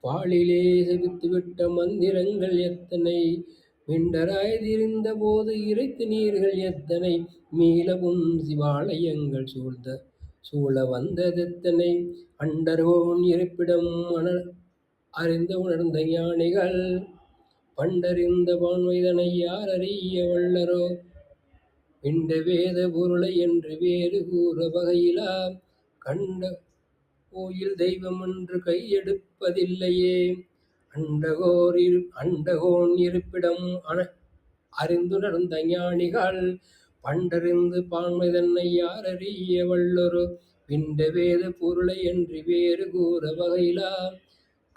பாலிலே செபித்துவிட்ட மந்திரங்கள் எத்தனை மிண்டராய் திரிந்த போது இறைத்து நீர்கள் எத்தனை மீளவும் சிவாலயங்கள் சூழ வந்ததெத்தனை அண்டர்கோன் இருப்பிடம் அறிந்த உணர்ந்த ஞானிகள் பண்டறிந்த பான்மைதனை யார் அறிய வல்லரோ. விண்ட வேத பொருளை என்று வேறு கூற வகையிலா கண்ட கோயில் தெய்வம் என்று கையெடுப்பதில்லையே. அண்டகோன் இருப்பிடம் அறிந்துணர்ந்த ஞானிகள் பண்டறிந்து பான்மை தன்னை யார் அறிய வல்லரோ. விண்ட வேத பொருளை என்று வேறு கூற வகையிலா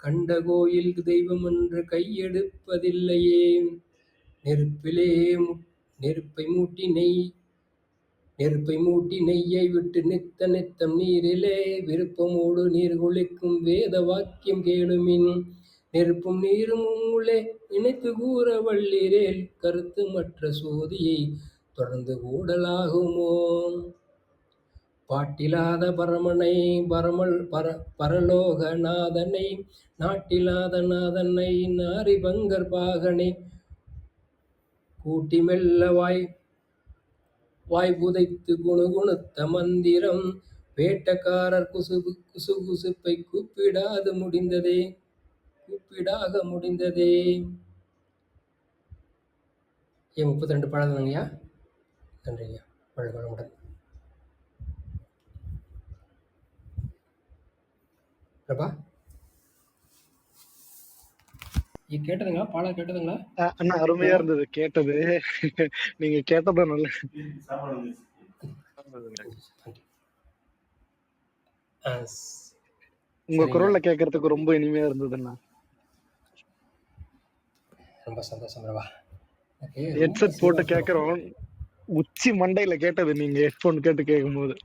கண்ட கோயில் தெய்வம் என்று கையெடுப்பதில்லையே. நெருப்பை மூட்டி நெய்யை விட்டு நித்தம் நீரிலே விருப்பமோடு நீர் குளிக்கும் வேத வாக்கியம் கேளுமின் நெருப்பும் நீரும் உள்ளே நினைத்து கூற வல்லிரேல் கருத்து மற்ற சோதியை தொடர்ந்து கூடலாகுமோ. பாட்டிலாத பரமனை பரலோகநாதனை நாட்டிலாத நாதனை நாரிபங்கர் பாகனை கூட்டி மெல்ல வாய் புதைத்து குணுகுணுத்த மந்திரம் வேட்டக்காரர் குசுகுசுப்பை கூப்பிடாக முடிந்ததே. 32 பாடல்ங்கய்யா. நன்றிங்கய்யா. வளமுடன். பிரபா கேட்டதுங்களா? பாடல் கேட்டதுங்களா? அண்ணா அருமையா இருந்தது கேட்டது. நீங்க கேட்டது நல்ல உங்க குரல்ல கேட்கறதுக்கு ரொம்ப இனிமையா இருந்ததுண்ணா. ரொம்ப சந்தோஷம் பிரபா. ஹெட்செட் போட்டு கேட்கறோம், உச்சி மண்டையில கேட்டது நீங்க ஹெட்போன் கேட்டு கேட்கும் போது.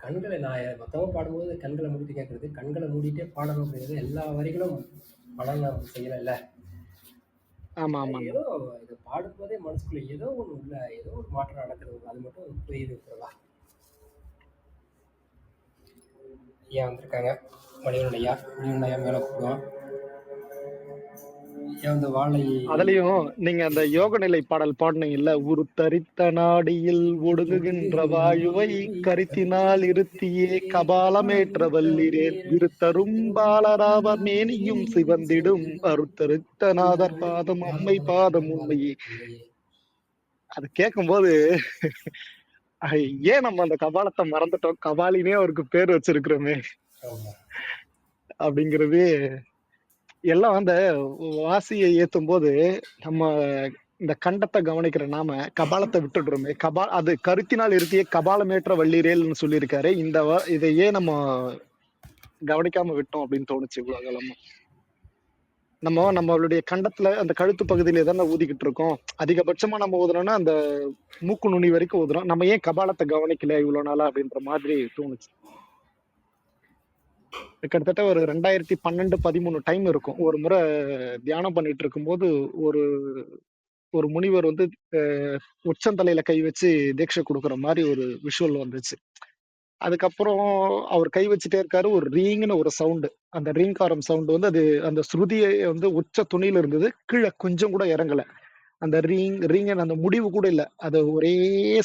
கண்களை நான் மொத்தமாக பாடும்போது கண்களை மூடிட்டு கேட்கறது, கண்களை மூடிட்டே பாடணும் அப்படிங்கிறது எல்லா வரிகளும் படம் செய்யல. ஆமா ஆமா. ஏதோ இது பாடும்போதே மனசுக்குள்ள ஏதோ ஒண்ணு உள்ள ஏதோ ஒரு மாற்றம் நடக்குது, அது மட்டும் புரியுது பிரபா. ஐயா வந்திருக்காங்க, மணிவன் ஐயா மேல கூப்பிடுவான். அதுலயும் நீங்க அந்த யோக நிலை பாடல் பாடுனீங்கல்ல, ஒரு தரித்த நாடியில் ஒடுங்குகின்ற வாயுவை கருத்தினால் இருத்தியே கபாலமேற்ற வல்லிரேன் விருத்தரும் பாலராவ மேனியும் சிவந்திடும் அருத்தருத்த நாதர் பாதம் அம்மை பாதம் உண்மையே. அது கேட்கும் போது ஏன் நம்ம அந்த கபாலத்தை மறந்துட்டோம், கபாலினே அவருக்கு பேர் வச்சிருக்கிறோமே அப்படிங்கிறது. எல்லாம் அந்த வாசியை ஏத்தும் போது நம்ம இந்த கண்டத்தை கவனிக்கிற நாம கபாலத்தை விட்டுடுறோமே. அது கருத்தினால் இருத்திய கபாலமேற்ற வள்ளிரேல்னு சொல்லியிருக்காரு. இதையே நம்ம கவனிக்காம விட்டோம் அப்படின்னு தோணுச்சு இவ்வளவு காலமா. நம்மளுடைய கண்டத்துல அந்த கழுத்து பகுதியில தானே ஊதிக்கிட்டு இருக்கோம். அதிகபட்சமா நம்ம ஊதுறோம்னா அந்த மூக்கு நுனி வரைக்கும் ஊதுறோம். நம்ம ஏன் கபாலத்தை கவனிக்கல இவ்வளவு நாளா அப்படின்ற மாதிரி தோணுச்சு. கிட்டத்தட்ட ஒரு 2012-13 டைம் இருக்கும். ஒரு முறை தியானம் பண்ணிட்டு இருக்கும்போது ஒரு முனிவர் வந்து உச்சந்தலையில கை வச்சு தீட்சை கொடுக்குற மாதிரி ஒரு விஷுவல் வந்துச்சு. அதுக்கப்புறம் அவர் கை வச்சுட்டே இருக்காரு. ஒரு ரீங்னு ஒரு சவுண்டு, அந்த ரீங்காரம் சவுண்டு வந்து அது அந்த ஸ்ருதியை வந்து உச்ச துணியில இருந்தது, கீழே கொஞ்சம் கூட இறங்கல. அந்த ரீங் அந்த முடிவு கூட இல்ல. அது ஒரே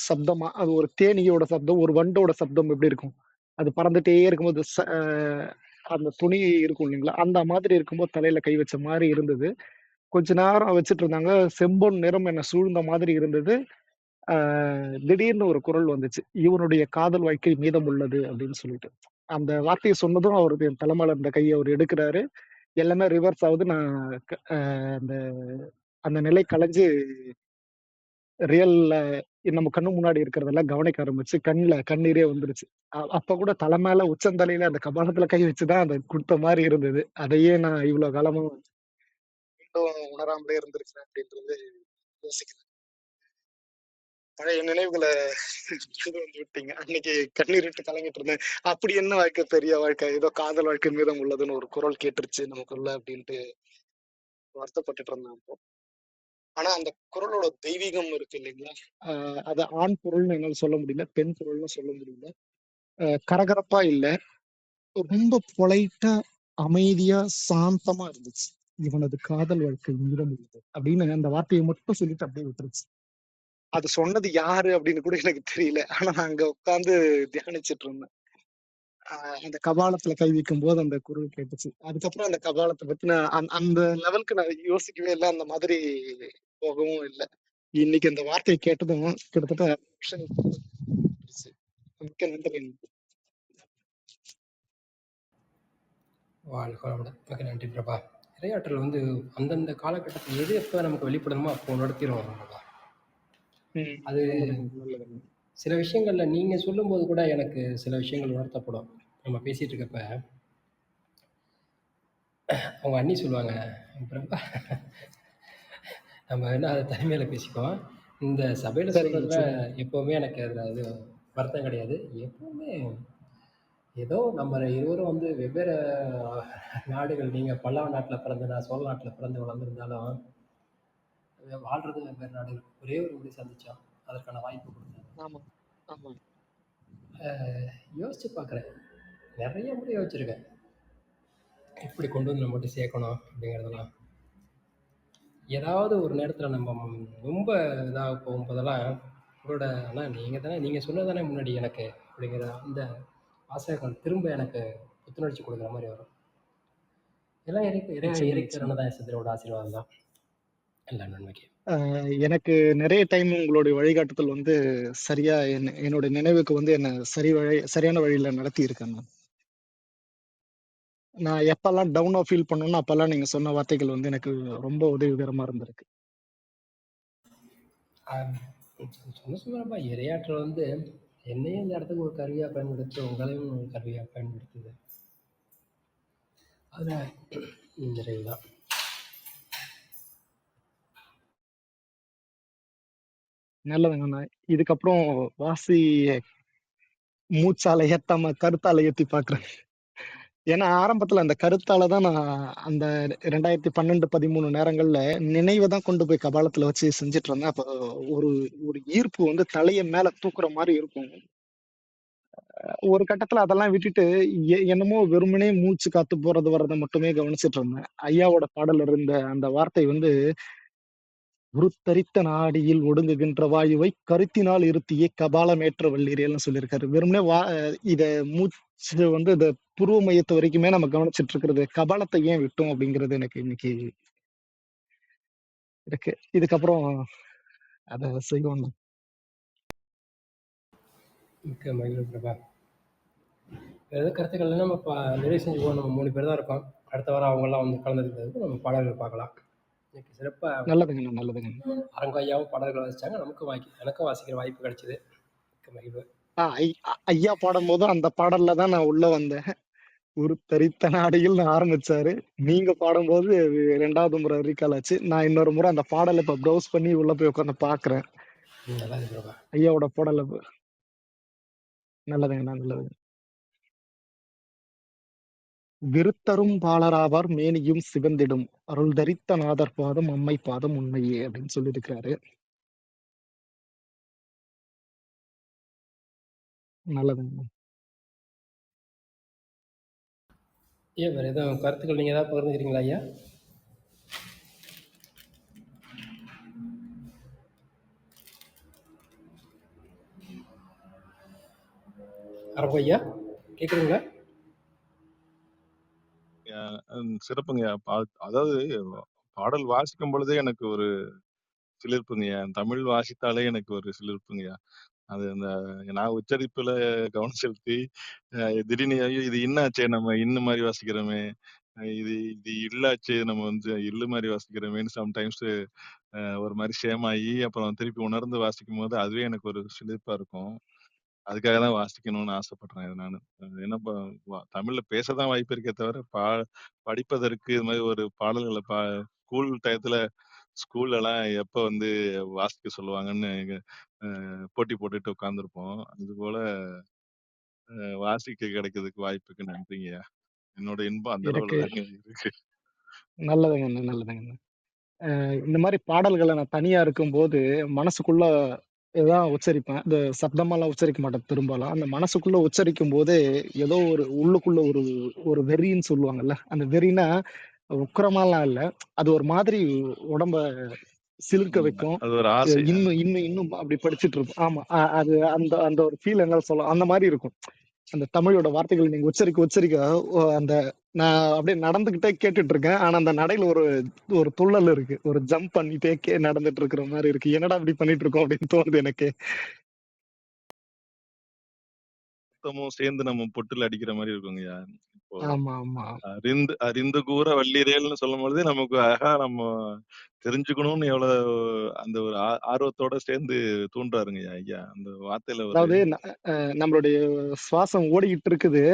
சப்தமா, அது ஒரு தேனியோட சப்தம், ஒரு வண்டோட சப்தம் எப்படி இருக்கும், அது பறந்துட்டே இருக்கும்போது அந்த துணி இருக்கும் இல்லைங்களா, அந்த மாதிரி இருக்கும்போது தலையில கை வச்ச மாதிரி இருந்தது. கொஞ்ச நேரம் வச்சுட்டு இருந்தாங்க. செம்பொன் நிறம் என்ன சூழ்ந்த மாதிரி இருந்தது. திடீர்னு ஒரு குரல் வந்துச்சு, இவனுடைய காதல் வாழ்க்கை மீதம் உள்ளது அப்படின்னு சொல்லிட்டு. அந்த வார்த்தையை சொன்னதும் அவருக்கு என் தலைமையில இருந்த கையை அவர் எடுக்கிறாரு. எல்லாமே ரிவர்ஸ் ஆகுது. நான் அந்த அந்த நிலை கலைஞ்சு ரியல்ல நம்ம கண்ணு முன்னாடி இருக்கிறதெல்லாம் கவனிக்க ஆரம்பிச்சு கண்ணுல கண்ணீரே வந்துருச்சு. அப்ப கூட தலை மேல உச்சந்தலையில அந்த கபாலத்துல கை வச்சுதான் அதை கொடுத்த மாதிரி இருந்தது. அதையே நான் இவ்வளவு காலமும் உணராமலே இருந்திருக்கிறேன் அப்படின்றது யோசிக்கிறேன். பழைய நினைவுகளை வந்து விட்டீங்க. அன்னைக்கு கண்ணீர் விட்டு கலங்கிட்டு இருந்தேன். அப்படி என்ன வாழ்க்கை, பெரிய வாழ்க்கை, ஏதோ காதல் வாழ்க்கை மீதம் உள்ளதுன்னு ஒரு குரல் கேட்டுருச்சு நமக்குள்ள அப்படின்ட்டு வருத்தப்பட்டுட்டு இருந்தேன் அப்போ. ஆனா அந்த குரலோட தெய்வீகம் இருக்கு இல்லைங்களா, அது ஆண் பொருள்னு என்னால சொல்ல முடியல, பெண் பொருள்னு சொல்ல முடியல. கரகரப்பா இல்ல, ரொம்ப பொலைட்டா அமைதியா சாந்தமா இருந்துச்சு. இவனது காதல் வாழ்க்கை மீதம் உள்ளது அப்படின்னு அந்த வார்த்தையை மட்டும் சொல்லிட்டு அப்படியே விட்டுருச்சு. அது சொன்னது யாரு அப்படின்னு கூட எனக்கு தெரியல. ஆனா நான் அங்க உட்கார்ந்து தியானிச்சுட்டு இருந்தேன். அந்த கபாலத்துல கை வைக்கும் போது அந்த குரல் கேட்டுச்சு. அதுக்கப்புறம் அந்த கபாலத்தை பத்தி நான் அந்த லெவலுக்கு நான் யோசிக்கவே இல்லை, அந்த மாதிரி போகவும் இல்லை. இன்னைக்கு அந்த வார்த்தையை கேட்டதும் கிட்டத்தட்ட மிக்க நன்றி. வாழ்க நன்றி பிரபா. இறையாற்றல் வந்து அந்தந்த காலகட்டத்தில் எது எப்ப நமக்கு வெளிப்படணுமோ அப்போ நடத்திடுவோம் பிரபா. அது சில விஷயங்கள்ல நீங்க சொல்லும் போது கூட எனக்கு சில விஷயங்கள் உணர்த்தப்படும். நம்ம பேசிட்டு இருக்கப்ப அவங்க அண்ணி சொல்லுவாங்க, பிரபா நம்ம என்ன அதை தனிமையில பேசிக்குவோம், இந்த சபையில சொல்றதுல எப்பவுமே எனக்கு அதுல இது வருத்தம் கிடையாது. எப்பவுமே ஏதோ நம்ம இருவரும் வந்து வெவ்வேறு நாடுகள், நீங்க பல்லவ நாட்டில் பிறந்து நான் சோழ நாட்டில் பிறந்து வளர்ந்துருந்தாலும் வாழ்றது வெவ்வேறு நாடுகள், ஒரே ஒரு முறை சந்திச்சோம். அதற்கான வாய்ப்பு கொடுத்தாங்க. ஆமா ஆமா யோசிச்சு பார்க்குறேன், நிறைய முறை யோசிச்சிருக்கேன், இப்படி கொண்டு வந்து நம்மகிட்ட சேர்க்கணும் அப்படிங்கிறதெல்லாம். ஏதாவது ஒரு நேரத்தில் நம்ம ரொம்ப இதாக போகும்போதெல்லாம் உங்களோட அண்ணா நீங்கள் சொன்னது தானே முன்னாடி எனக்கு அப்படிங்கிற அந்த வாசகங்கள் திரும்ப எனக்கு புத்துணர்ச்சி கொடுக்குற மாதிரி வரும். எல்லாம் நிச்சயமா நிச்சயமா இறைக்கிறனதான் சித்தரோட ஆசீர்வாதம் தான் எல்லா நன்மைக்கு. எனக்கு நிறைய டைம் உங்களுடைய வழிகாட்டுதல் வந்து சரியா என்னோட நினைவுக்கு வந்து என்ன சரியான வழியில நடத்தி இருக்கேன். நான் எப்பெல்லாம் டவுனா ஃபீல் பண்ணணும் அப்பெல்லாம் நீங்க சொன்ன வார்த்தைகள் வந்து எனக்கு ரொம்ப உதவிகரமா இருந்திருக்கு. சொன்ன சொல்கிறப்பா இரையாற்றல் வந்து என்னையும் இந்த இடத்துக்கு ஒரு கருவியாக பயன்படுத்தி உங்களையும் ஒரு கருவியாக பயன்படுத்துது. அதில் நிறைவு தான். நல்லதுங்கண்ணா. இதுக்கப்புறம் வாசி மூச்சால ஏத்தாம கருத்தால ஏத்தி பாக்குறேன். ஏன்னா ஆரம்பத்துல அந்த கருத்தால தான் நான் அந்த 2012-13 நேரங்கள்ல நினைவை தான் கொண்டு போய் கபாலத்துல வச்சு செஞ்சுட்டு இருந்தேன். அப்போ ஒரு ஒரு ஈர்ப்பு வந்து தலைய மேல தூக்குற மாதிரி இருக்கும். ஒரு கட்டத்துல அதெல்லாம் விட்டுட்டு என்னமோ வெறுமனே மூச்சு காத்து போறது வர்றதை மட்டுமே கவனிச்சிட்டு இருந்தேன். ஐயாவோட பாடல் இருந்த அந்த வார்த்தை வந்து உருத்தரித்த நாடியில் ஒடுங்குகின்ற வாயுவை கருத்தினால் இருத்தியே கபாலமேற்ற வல்லீரேல்னு சொல்லியிருக்காரு. வெறுமனே இத மூச்சு வந்து இந்த புருவ மையத்து வரைக்குமே நம்ம கவனிச்சிட்டு இருக்கிறது, கபாலத்தை ஏன் விட்டோம் அப்படிங்கிறது எனக்கு இன்னைக்கு இருக்கு. இதுக்கப்புறம் அத செய்வோம். மிக்க மகிழ்வு பிரபா. எதாவது கருத்துக்கள் நம்ம நிறைவு செஞ்சு போகணும். நம்ம 3 பேர் தான் இருக்கோம். அடுத்த வாரம் அவங்கெல்லாம் வந்து கலந்துருக்கிறதுக்கு நம்ம பாடல்கள் பார்க்கலாம். இன்னைக்கு சிறப்பாக நல்லதுங்க நல்லதுங்க. அரங்க ஐயாவும் பாடல்கள் வாசிச்சாங்க, எனக்கும் வாசிக்கிற வாய்ப்பு கிடைச்சிது. மிக்க மகிழ்வு. ஐயா பாடும்போது அந்த பாடல்ல தான் நான் உள்ள வந்தேன். ஒரு தரித்த நாடியில் ஆரம்பிச்சாரு. நீங்க பாடும்போது 2வது முறை ரீகால் ஆச்சு. நான் இன்னொரு முறை அந்த பாடலை இப்ப ப்ரௌஸ் பண்ணி உள்ள போய் உட்காந்து பாக்குறேன். நல்லது பிரபா. ஐயாவோட பாடலை நல்லதுங்கண்ணா நல்லதுங்க. விருத்தரும் பாலராவார் மேனியும் சிவந்திடும் அருள் தரித்த நாதர் பாதம் அம்மை பாதம் உண்மையே அப்படின்னு சொல்லியிருக்கிறாரு. நல்லதுங்க. ஏன் வேறு எதுவும் கருத்துக்கள் நீங்கள் ஏதாவது பகிர்ந்துக்கிறீங்களா ஐயா? அரங்க ஐயா கேட்குறீங்களா? சிறப்புங்கய்யா. அதாவது பாடல் வாசிக்கும் பொழுதே எனக்கு ஒரு சிலிர்ப்புங்கய்யா. தமிழ் வாசித்தாலே எனக்கு ஒரு சிலிர்ப்புங்கய்யா. அது அந்த நான் உச்சரிப்புல கவனம் செலுத்தி திடீர்னு ஐயோ இது இன்னாச்சே, நம்ம இன்னு மாதிரி வாசிக்கிறோமே, இது இது இல்லாச்சே, நம்ம வந்து இல்லு மாதிரி வாசிக்கிறோமேன்னு சம்டைம்ஸ் ஒரு மாதிரி சேமாயி அப்புறம் திருப்பி உணர்ந்து வாசிக்கும் போது அதுவே எனக்கு ஒரு சிலிர்ப்பா இருக்கும். அதுக்காக தான் வாசிக்கணும்னு ஆசைப்படுறேன். இது நான் ஏன்னா தமிழ்ல பேசதான் வாய்ப்பு இருக்கே தவிர படிப்பதற்கு இது மாதிரி ஒரு பாடல்களை ஸ்கூல் டயத்துல ஸ்கூல்ல எல்லாம் எப்ப வந்து வாசிக்க சொல்லுவாங்கன்னு போட்டி போட்டுட்டு உட்கார்ந்துருப்போம். அது போல வாசிக்க கிடைக்கிறதுக்கு வாய்ப்புக்கு நன்றிங்கய்யா. என்னோட இன்பம் அந்த அளவுல தாங்க இருக்கு. நல்லதுங்க நல்லதுங்க. இந்த மாதிரி பாடல்களை நான் தனியா இருக்கும்போது மனசுக்குள்ள இதான் உச்சரிப்பேன். இந்த சப்தமாலாம் உச்சரிக்க மாட்டேன் பெரும்பாலும். அந்த மனசுக்குள்ள உச்சரிக்கும் போதே ஏதோ ஒரு உள்ளுக்குள்ள ஒரு ஒரு வெறின்னு சொல்லுவாங்கல்ல, அந்த வெறினா உக்கிரமாலாம் இல்ல, அது ஒரு மாதிரி உடம்ப சிலிர்க்க வைக்கும். அது ஒரு ஆசை. இன்னும் இன்னும் இன்னும் அப்படி படிச்சுட்டு இருப்போம். ஆமா அது அந்த அந்த ஒரு ஃபீல் என்ன சொல்லலாம் அந்த மாதிரி இருக்கும். அந்த தமிழோட வார்த்தைகள் நீங்க உச்சரிக்க உச்சரிக்க அந்த நான் அப்படியே நடந்துகிட்டே கேட்டுட்டு இருக்கேன். ஆனா அந்த நடையில ஒரு ஒரு துள்ளல் இருக்கு, ஒரு ஜம்ப் பண்ணிட்டே நடந்துட்டு இருக்கிற மாதிரி இருக்கு. என்னடா இப்படி பண்ணிட்டு இருக்கோம் அப்படின்னு தோணுது எனக்கு. மொத்தமும் சேர்ந்து நம்ம பொட்டுல அடிக்கிற மாதிரி இருக்குங்கய்யா. இப்போ ஆமா ஆமா அறிந்து அறிந்து கூற வல்லீரேல்னு சொல்லும் பொழுதே நமக்கு அழகா நம்ம தெரிஞ்சுக்கணும்னு எவ்வளவு அந்த ஒரு ஆர்வத்தோட சேர்ந்து தூண்டுறாருங்கய்யா ஐயா. அந்த வார்த்தையில ஒரு அதாவது நம்மளுடைய சுவாசம் ஓடிக்கிட்டு இருக்குது,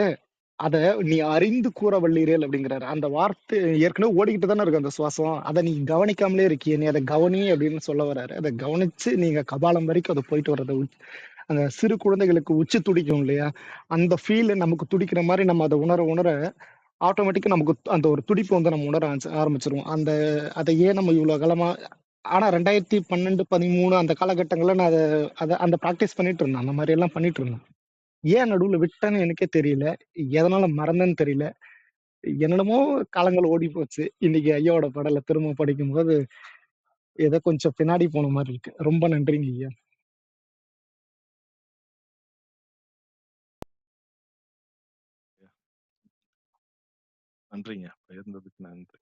அத நீ அறிந்து கூற வல்லீரேல் அப்படிங்கிறாரு. அந்த வார்த்தை ஏற்கனவே ஓடிக்கிட்டு தானே இருக்கு அந்த சுவாசம், அதை நீ கவனிக்காமலே இருக்கிய, நீ அதை கவனி அப்படின்னு சொல்ல வர்றாரு. அதை கவனிச்சு நீங்க கபாலம் வரைக்கும் அதை போயிட்டு வர்றதை அந்த சிறு குழந்தைகளுக்கு உச்சி துடிக்கும் இல்லையா, அந்த ஃபீல் நமக்கு துடிக்கிற மாதிரி நம்ம அதை உணர உணர ஆட்டோமேட்டிக்கா நமக்கு அந்த ஒரு துடிப்பு வந்து நம்ம உணர ஆரம்பிச்சிருவோம். அந்த அதை ஏன் நம்ம இவ்வளவு காலமா ஆனா 2012, 13 அந்த காலகட்டங்கள்ல நான் அத அந்த பிராக்டிஸ் பண்ணிட்டு இருந்தேன். அந்த மாதிரி எல்லாம் பண்ணிட்டு இருந்தேன். ஏன் நடுவுல விட்டேன்னு எனக்கே தெரியல. எதனால மறந்தேன்னு தெரியல. என்னென்னமோ காலங்கள் ஓடி போச்சு. இன்னைக்கு ஐயாவோட பாடல திரும்ப படிக்கும்போது ஏதோ கொஞ்சம் பின்னாடி போன மாதிரி இருக்கு. ரொம்ப நன்றிங்க ஐயா. நன்றிங்க. பகிர்ந்ததுக்கு நன்றி.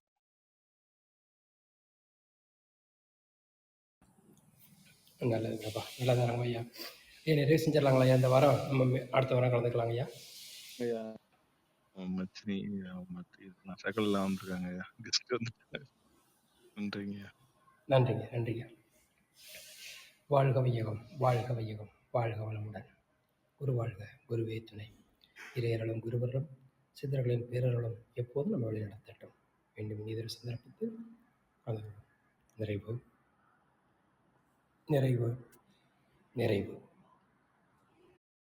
நல்லதுங்கப்பா, நல்லதாங்க ஐயா. நிறைய செஞ்சிடலாங்களா ஐயா இந்த வாரம்? நம்ம அடுத்த வாரம் கலந்துக்கலாங்க ஐயா. ஐயா மச்சினி நான் சகல்லாம் வந்திருக்காங்க ஐயா, கெஸ்ட் வந்துருக்காங்க. நன்றிங்க ஐயா. நன்றிங்க, நன்றிங்க. வாழ்க வையகம், வாழ்க வையகம், வாழ்க வளமுடன். குரு வாழ்க, குருவே துணை. இறையர்களும் குருவர்களும் சித்தர்களின் பேரர்களும் எப்போதும் நம்ம வழி நடத்தட்டும். மீண்டும் இதர சந்தர்ப்பத்தில் அது நிறைவு, நிறைவு, நிறைவு.